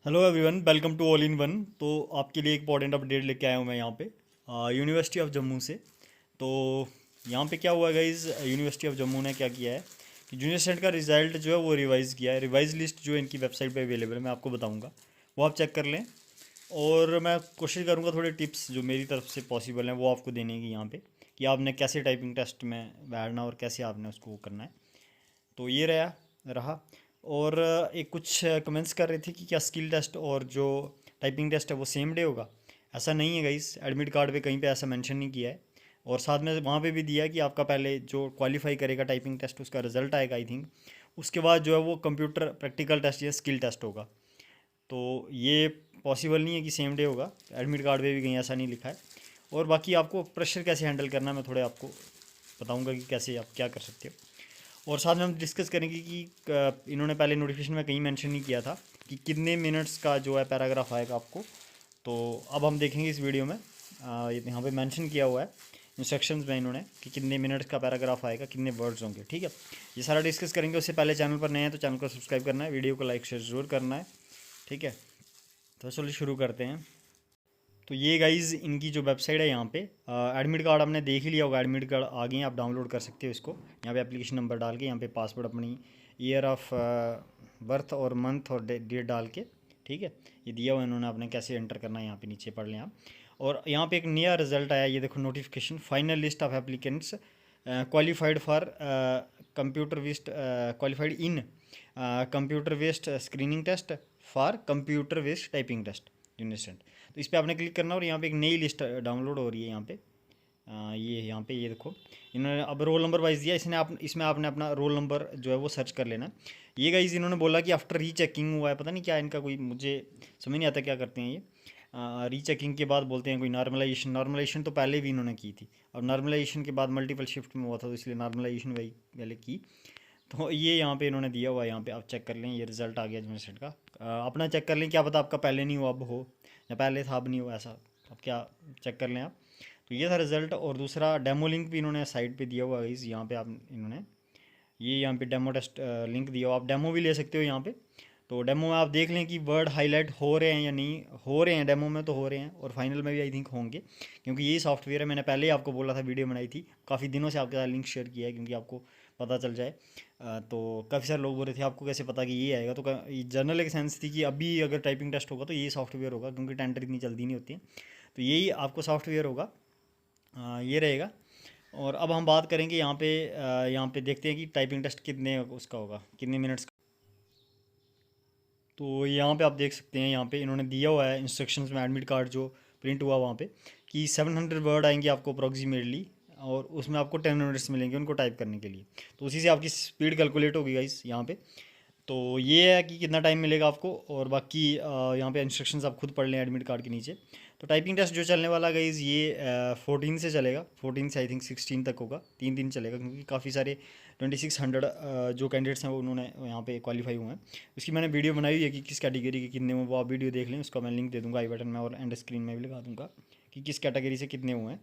Hello everyone, welcome to all in one. तो आपके लिए एक इंपॉर्टेंट अपडेट लेके आया हूँ मैं यहाँ पे यूनिवर्सिटी ऑफ जम्मू से। तो यहाँ पे क्या हुआ गाइज, यूनिवर्सिटी ऑफ जम्मू ने क्या किया है कि जूनियर स्टूडेंट का रिजल्ट जो है वो रिवाइज़ किया है। रिवाइज लिस्ट जो है इनकी वेबसाइट पे अवेलेबल है, मैं आपको बताऊँगा, वो आप चेक कर लें। और मैं कोशिश करूँगा थोड़े टिप्स जो मेरी तरफ से पॉसिबल हैं वो आपको देने की यहाँ पे, कि आपने कैसे टाइपिंग टेस्ट में बैठना और कैसे आपने उसको करना है। तो ये रहा। और एक कुछ कमेंट्स कर रहे थे कि क्या स्किल टेस्ट और जो टाइपिंग टेस्ट है वो सेम डे होगा। ऐसा नहीं है गाइस, एडमिट कार्ड पे कहीं पे ऐसा मेंशन नहीं किया है। और साथ में वहाँ पे भी दिया है कि आपका पहले जो क्वालिफाई करेगा टाइपिंग टेस्ट उसका रिजल्ट आएगा आई थिंक, उसके बाद जो है वो कंप्यूटर प्रैक्टिकल टेस्ट या स्किल टेस्ट होगा। तो ये पॉसिबल नहीं है कि सेम डे होगा, एडमिट कार्ड पे भी कहीं ऐसा नहीं लिखा है। और बाकी आपको प्रेशर कैसे हैंडल करना है मैं थोड़े आपको बताऊंगा कि कैसे आप क्या कर सकते हो। और साथ में हम डिस्कस करेंगे कि इन्होंने पहले नोटिफिकेशन में कहीं मेंशन नहीं किया था कि कितने मिनट्स का जो है पैराग्राफ आएगा आपको। तो अब हम देखेंगे इस वीडियो में, यहाँ पे मेंशन किया हुआ है इंस्ट्रक्शंस में इन्होंने कि कितने मिनट्स का पैराग्राफ आएगा, कितने वर्ड्स होंगे। ठीक है, ये सारा डिस्कस करेंगे। उससे पहले चैनल पर नए हैं तो चैनल को सब्सक्राइब करना है, वीडियो को लाइक शेयर ज़रूर करना है। ठीक है, तो चलिए शुरू करते हैं। तो ये गाइज इनकी जो वेबसाइट है यहाँ पे, एडमिट कार्ड आपने देख ही लिया होगा, एडमिट कार्ड आ गए हैं, आप डाउनलोड कर सकते हो इसको। यहाँ पे एप्लीकेशन नंबर डाल के, यहाँ पे पासवर्ड अपनी ईयर ऑफ बर्थ और मंथ और डेट डाल के, ठीक है, ये दिया हुआ इन्होंने, आपने कैसे एंटर करना है यहाँ पे नीचे पढ़ लें आप। और यहाँ पे एक नया रिजल्ट आया, ये देखो notification, final list of applicants qualified for computer based qualified in computer based screening test for computer based typing test यूनिसेंट। तो इस पर आपने क्लिक करना और यहाँ पे एक नई लिस्ट डाउनलोड हो रही है यहाँ पे। ये यहाँ पे ये देखो, इन्होंने अब रोल नंबर वाइज दिया, इसमें आपने अपना रोल नंबर जो है वो सर्च कर लेना। ये गाइज इन्होंने बोला कि आफ्टर रीचेकिंग हुआ है, पता नहीं क्या इनका, कोई मुझे समझ नहीं आता क्या करते हैं ये। रीचेकिंग के बाद बोलते हैं कोई नॉर्मलाइजेशन, नॉर्मलाइजेशन तो पहले भी इन्होंने की थी, अब नॉर्मलाइजेशन के बाद मल्टीपल शिफ्ट में हुआ था तो इसलिए नॉर्मलाइजेशन वही पहले की। तो ये यहाँ पे इन्होंने दिया हुआ है, यहाँ पे आप चेक कर लें, ये रिजल्ट आ गया यूनिवर्सिटी का। अपना चेक कर लें, क्या पता आपका पहले नहीं हुआ अब हो, या पहले था अब नहीं हुआ, ऐसा अब क्या, चेक कर लें आप। तो ये था रिजल्ट। और दूसरा डेमो लिंक भी इन्होंने साइट पे दिया हुआ है इस, यहाँ पे आप इन्होंने ये यहाँ पे डेमो टेस्ट लिंक दिया हुआ, आप डेमो भी ले सकते हो यहाँ पे। तो डेमो में आप देख लें कि वर्ड हाईलाइट हो रहे हैं या नहीं हो रहे हैं, डेमो में तो हो रहे हैं और फाइनल में भी आई थिंक होंगे, क्योंकि यही सॉफ्टवेयर है। मैंने पहले ही आपको बोला था, वीडियो बनाई थी, काफ़ी दिनों से आपके साथ लिंक शेयर किया है क्योंकि आपको पता चल जाए। तो काफ़ी सारे लोग बोल रहे थे आपको कैसे पता कि ये आएगा, तो जनरल एक सेंस थी कि अभी अगर टाइपिंग टेस्ट होगा तो ये सॉफ्टवेयर होगा, क्योंकि टेंडर इतनी जल्दी नहीं होती है। तो यही आपको सॉफ्टवेयर होगा, ये रहेगा। और अब हम बात करेंगे यहाँ पे देखते हैं कि टाइपिंग टेस्ट कितने उसका होगा, कितने मिनट्स का। तो यहाँ पे आप देख सकते हैं, यहाँ पे इन्होंने दिया हुआ है इंस्ट्रक्शंस में, एडमिट कार्ड जो प्रिंट हुआ वहाँ पे, कि 700 वर्ड आएंगे आपको अप्रॉक्सीमेटली, और उसमें आपको 10 मिनट्स मिलेंगे उनको टाइप करने के लिए। तो उसी से आपकी स्पीड कैलकुलेट होगी गाइस यहाँ पे। तो ये है कि कितना टाइम मिलेगा आपको, और बाकी यहाँ पे इंस्ट्रक्शंस आप खुद पढ़ लें एडमिट कार्ड के नीचे। तो टाइपिंग टेस्ट जो चलने वाला गाइज ये 14 से चलेगा, 14 से आई थिंक 16 तक होगा, 3 दिन चलेगा, क्योंकि काफ़ी सारे 2600 जो कैंडिडेट्स हैं वो उन्होंने यहाँ पे क्वालिफाई हुए हैं। उसकी मैंने वीडियो बनाई हुई है कि किस कैटेगरी के कितने हुए, वो आप वीडियो देख लें, उसका मैं लिंक दे दूँगा आई बटन में और एंड स्क्रीन में भी लगा दूँगा कि किस कैटेगरी से कितने हुए हैं।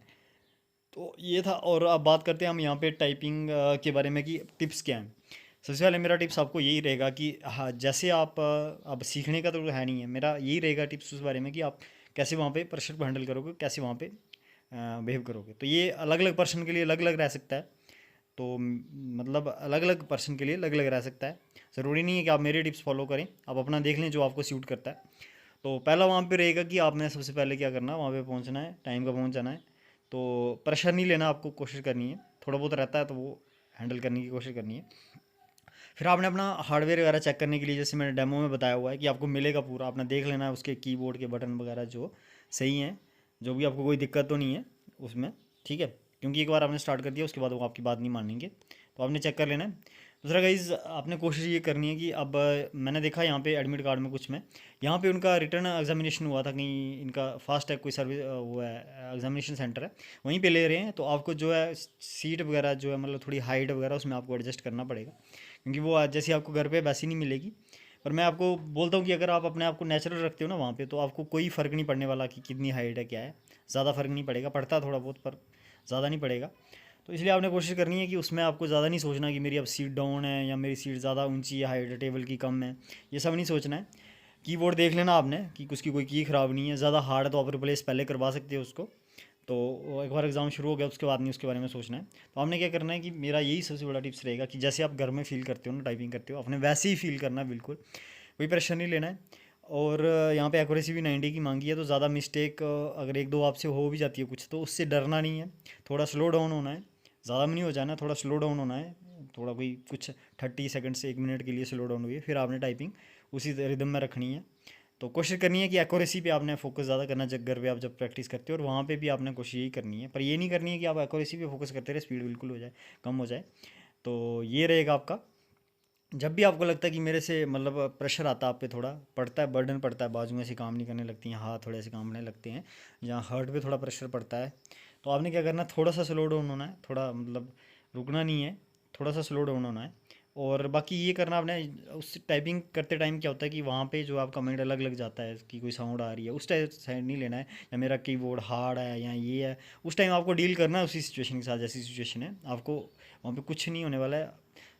तो ये था। और अब बात करते हैं हम यहाँ पे टाइपिंग के बारे में कि टिप्स क्या हैं। सबसे पहले मेरा टिप्स आपको यही रहेगा कि हाँ, जैसे आप अब सीखने का तो है नहीं है, मेरा यही रहेगा टिप्स उस बारे में कि आप कैसे वहाँ पे प्रेशर को हैंडल करोगे, कैसे वहाँ पे बिहेव करोगे। तो ये अलग अलग पर्सन के लिए अलग अलग रह सकता है। तो मतलब अलग अलग पर्सन के लिए अलग अलग रह सकता है, ज़रूरी नहीं है कि आप मेरे टिप्स फॉलो करें, आप अपना देख लें जो आपको सूट करता है। तो पहला वहाँ पे रहेगा कि आपने सबसे पहले क्या करना है, वहाँ पे पहुँचना है, टाइम का पहुँच जाना है। तो प्रेशर नहीं लेना, आपको कोशिश करनी है, थोड़ा बहुत रहता है तो वो हैंडल करने की कोशिश करनी है। फिर आपने अपना हार्डवेयर वगैरह चेक करने के लिए, जैसे मैंने डेमो में बताया हुआ है कि आपको मिलेगा पूरा, आपने देख लेना है उसके कीबोर्ड के बटन वगैरह जो सही हैं, जो भी आपको कोई दिक्कत तो नहीं है उसमें। ठीक है, क्योंकि एक बार आपने स्टार्ट कर दिया उसके बाद वो आपकी बात नहीं मानेंगे, तो आपने चेक कर लेना है। दूसरा गाइज, आपने कोशिश ये करनी है कि अब मैंने देखा यहाँ पे एडमिट कार्ड में कुछ में, यहाँ पे उनका रिटर्न एग्जामिनेशन हुआ था कहीं, इनका फास्ट टैग कोई सर्विस वो है, एग्जामिनेशन सेंटर है, वहीं पे ले रहे हैं। तो आपको जो है सीट वगैरह जो है, मतलब थोड़ी हाइट वगैरह उसमें आपको एडजस्ट करना पड़ेगा, क्योंकि वो जैसी आपको घर पे वैसी नहीं मिलेगी। पर मैं आपको बोलता हूँ कि अगर आप अपने आप को नेचुरल रखते हो ना वहाँ पे, तो आपको कोई फ़र्क नहीं पड़ने वाला कि कितनी हाइट है क्या है, ज़्यादा फ़र्क नहीं पड़ेगा, पड़ता थोड़ा बहुत पर ज़्यादा नहीं पड़ेगा। तो इसलिए आपने कोशिश करनी है कि उसमें आपको ज़्यादा नहीं सोचना कि मेरी अब सीट डाउन है या मेरी सीट ज़्यादा ऊंची है, हाइट टेबल की कम है, ये सब नहीं सोचना है। कीबोर्ड देख लेना आपने कि उसकी कोई की ख़राब नहीं है, ज़्यादा हार्ड है तो आप रिप्लेस पहले करवा सकते हो उसको। तो एक बार एग्ज़ाम शुरू हो गया उसके बाद नहीं उसके बारे में सोचना है। तो आपने क्या करना है कि मेरा यही सबसे बड़ा टिप्स रहेगा कि जैसे आप घर में फ़ील करते हो ना, टाइपिंग करते हो, अपने वैसे ही फ़ील करना है, बिल्कुल कोई प्रेशर नहीं लेना है। और यहाँ पे एक्यूरेसी भी 90 की मांगी है, तो ज़्यादा मिस्टेक अगर एक दो आपसे हो भी जाती है कुछ, तो उससे डरना नहीं है। थोड़ा स्लो डाउन होना है, ज़्यादा में नहीं हो जाना, थोड़ा स्लो डाउन होना है। थोड़ा कोई कुछ 30 सेकंड से 1 मिनट के लिए स्लो डाउन हुई है, फिर आपने टाइपिंग उसी रिदम में रखनी है। तो कोशिश करनी है कि एक्यूरेसी पे आपने फोकस ज़्यादा करना है, जब घर पे आप जब प्रैक्टिस करते हो, और वहाँ पे भी आपने कोशिश यही करनी है। पर ये नहीं करनी है कि आप एक्यूरेसी पे फोकस करते रहे, स्पीड बिल्कुल हो जाए, कम हो जाए। तो ये रहेगा आपका। जब भी आपको लगता है कि मेरे से मतलब प्रेशर आता है आप पे, थोड़ा पड़ता है, बर्डन पड़ता है, बाजू में ऐसे काम नहीं करने लगती हैं, हाथ थोड़े ऐसे काम करने लगते हैं, जहाँ हार्ट पे थोड़ा प्रेशर पड़ता है, तो आपने क्या करना है, थोड़ा सा स्लो डाउन होना है, थोड़ा मतलब रुकना नहीं है, थोड़ा सा स्लो डाउन होना है। और बाकी ये करना आपने, उस टाइपिंग करते टाइम क्या होता है कि वहाँ पे जो आपका माइंड अलग लग जाता है कि कोई साउंड आ रही है, उस टाइप साइड नहीं लेना है, या मेरा कीबोर्ड हार्ड है या ये है, उस टाइम आपको डील करना है उसी सिचुएशन के साथ, जैसी सिचुएशन है आपको, वहाँ पे कुछ नहीं होने वाला है।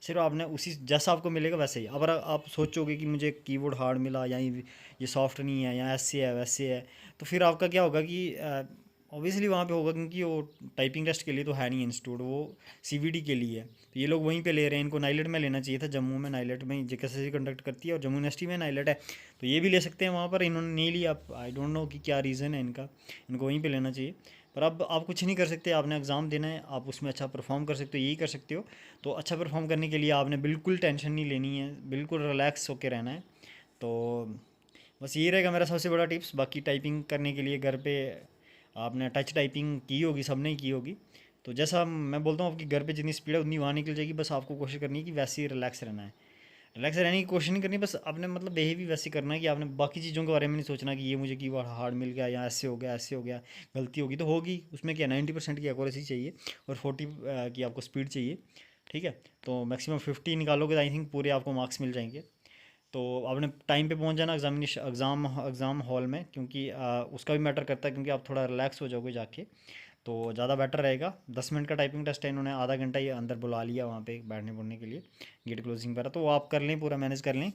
सिर्फ आपने उसी जैसा आपको मिलेगा वैसे ही, अगर आप सोचोगे कि मुझे कीबोर्ड हार्ड मिला या ये सॉफ्ट नहीं है या ऐसे है वैसे है, तो फिर आपका क्या होगा कि ऑब्वियसली वहाँ पे होगा, क्योंकि वो टाइपिंग टेस्ट के लिए तो है नहीं इंस्टीट्यूट, वो सीवीडी के लिए है। तो ये लोग वहीं पे ले रहे हैं, इनको नाइलेट में लेना चाहिए था, जम्मू में नाइलेट में जेकेएसएससी कंडक्ट करती है, और जम्मू यूनिवर्सिटी में नाइलेट है, तो ये भी ले सकते हैं वहाँ पर, इन्होंने नहीं लिया। आई डोंट नो कि क्या रीज़न है इनका, इनको वहीं पे लेना चाहिए। पर अब आप कुछ नहीं कर सकते, आपने एग्ज़ाम देना है, आप उसमें अच्छा परफॉर्म कर सकते हो, यही कर सकते हो। तो अच्छा परफॉर्म करने के लिए आपने बिल्कुल टेंशन नहीं लेनी है, बिल्कुल रिलैक्स होकर रहना है। तो बस यही रहेगा मेरा सबसे बड़ा टिप्स। बाकी टाइपिंग करने के लिए घर पे आपने टच टाइपिंग की होगी, सबने ही की होगी, तो जैसा मैं बोलता हूँ आपकी घर पे जितनी स्पीड है उतनी वहाँ निकल जाएगी। बस आपको कोशिश करनी है कि वैसे ही रिलैक्स रहना है, रिलैक्स रहने की कोशिश नहीं करनी, बस आपने मतलब बिहेव भी वैसे करना है कि आपने बाकी चीज़ों के बारे में नहीं सोचना कि ये मुझे कीबोर्ड हार्ड मिल गया या ऐसे हो गया ऐसे हो गया, गलती होगी तो होगी, उसमें क्या 90% की एक्यूरेसी चाहिए और 40 की आपको स्पीड चाहिए। ठीक है, तो मैक्सिमम 50 निकालोगे तो आई थिंक पूरे आपको मार्क्स मिल जाएंगे। तो आपने टाइम पे पहुंच जाना एग्ज़ाम हॉल में, क्योंकि उसका भी मैटर करता है, क्योंकि आप थोड़ा रिलैक्स हो जाओगे जाके, तो ज़्यादा बेटर रहेगा। 10 मिनट का टाइपिंग टेस्ट है, इन्होंने आधा घंटा ही अंदर बुला लिया वहाँ पे बैठने पढ़ने के लिए, गेट क्लोजिंग पर, तो वो आप कर लें, पूरा मैनेज कर लें।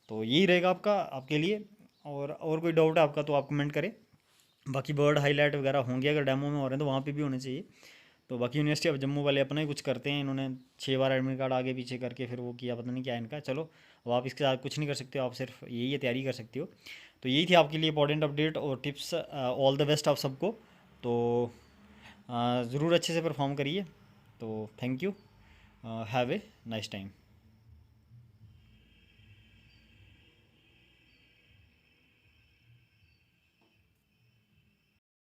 तो यही रहेगा आपका आपके लिए। और कोई डाउट है आपका तो आप कमेंट करें। बाकी वर्ड हाईलाइट वगैरह होंगे अगर डेमो में हो रहे हैं तो वहाँ पे भी होने चाहिए। तो बाकी यूनिवर्सिटी ऑफ जम्मू वाले अपना ही कुछ करते हैं, इन्होंने 6 बार एडमिट कार्ड आगे पीछे करके फिर वो किया, पता नहीं क्या है इनका। चलो, अब आप इसके साथ कुछ नहीं कर सकते हो, आप सिर्फ यही है तैयारी कर सकते हो। तो यही थी आपके लिए इंपॉर्टेंट अपडेट और टिप्स। ऑल द बेस्ट आप सबको। तो ज़रूर अच्छे से परफॉर्म करिए। तो thank you, have a nice time.